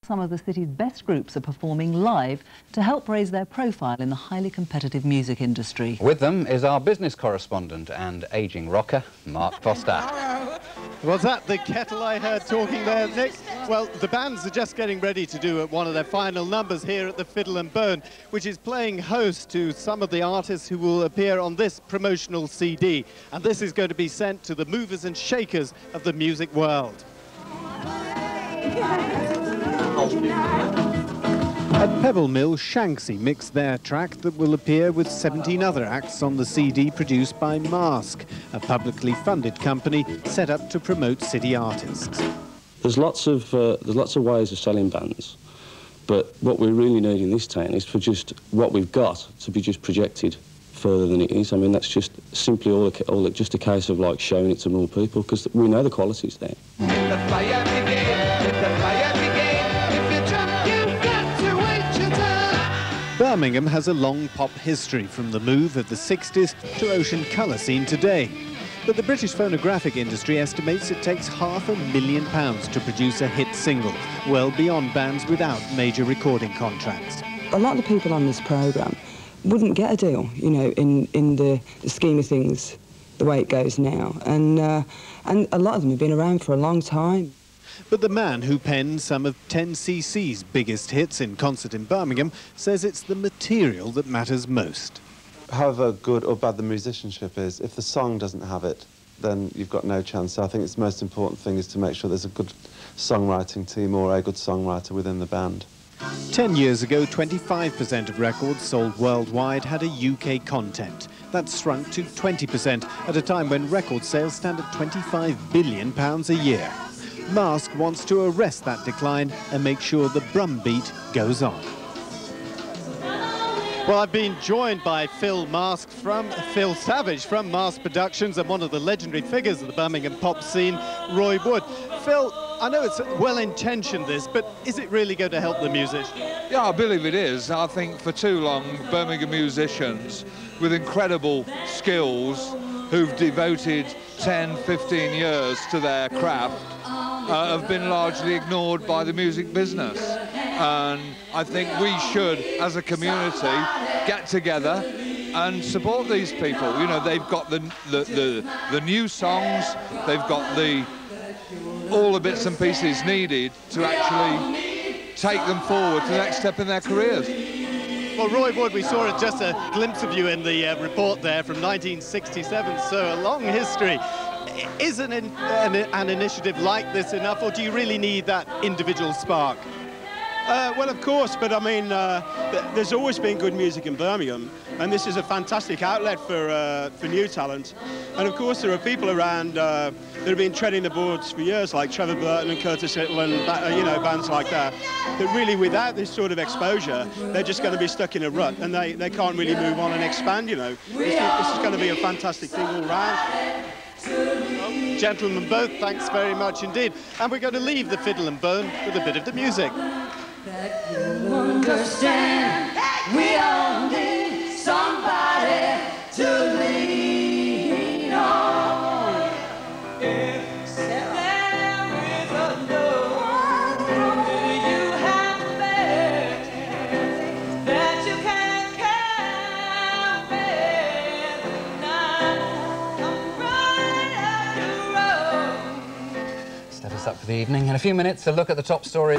some of the city's best groups are performing live to help raise their profile in the highly competitive music industry. With them is our business correspondent and ageing rocker, Mark Foster. Was that the kettle I heard talking there, Nick? Well, the bands are just getting ready to do one of their final numbers here at the Fiddle and Bone, which is playing host to some of the artists who will appear on this promotional CD. And this is going to be sent to the movers and shakers of the music world. At Pebble Mill, Shanksy mixed their track that will appear with 17 other acts on the CD produced by Mask, a publicly funded company set up to promote city artists. There's lots of ways of selling bands, but what we really need in this town is for just what we've got to be just projected further than it is. I mean, that's just simply just a case of like showing it to more people, because we know the quality's there. Birmingham has a long pop history, from the move of the 60s to ocean colour scene today. But the British phonographic industry estimates it takes £500,000 to produce a hit single, well beyond bands without major recording contracts. A lot of the people on this programme wouldn't get a deal, you know, in the scheme of things, the way it goes now. And a lot of them have been around for a long time. But the man who penned some of 10cc's biggest hits in concert in Birmingham says it's the material that matters most. However good or bad the musicianship is, if the song doesn't have it, then you've got no chance. So I think it's the most important thing is to make sure there's a good songwriting team or a good songwriter within the band. 10 years ago, 25% of records sold worldwide had a UK content. That's shrunk to 20% at a time when record sales stand at £25 billion a year. Mask wants to arrest that decline and make sure the drum beat goes on. Well, I've been joined by Phil Savage from Mask Productions and one of the legendary figures of the Birmingham pop scene, Roy Wood. Phil, I know it's well-intentioned this, but is it really going to help the musicians? Yeah, I believe it is. I think for too long, Birmingham musicians with incredible skills who've devoted 10, 15 years to their craft have been largely ignored by the music business. And I think we should, as a community, get together and support these people. You know, they've got the new songs, they've got all the bits and pieces needed to actually take them forward to the next step in their careers. Well, Roy Wood, we saw just a glimpse of you in the report there from 1967, so a long history. Is an initiative like this enough, or do you really need that individual spark? Well, of course, but I mean, there's always been good music in Birmingham, and this is a fantastic outlet for new talent. And of course, there are people around that have been treading the boards for years, like Trevor Burton and Curtis Little, and you know, bands like that. That really, without this sort of exposure, they're just going to be stuck in a rut, and they can't really move on and expand. You know, this is going to be a fantastic thing all round. Gentlemen both, thanks very much indeed. And we're going to leave the Fiddle and Bone with a bit of the music. That you understand, we all need somebody to lean on. If there is a door you have met that you can't carry, Step us up for the evening. In a few minutes, a look at the top story.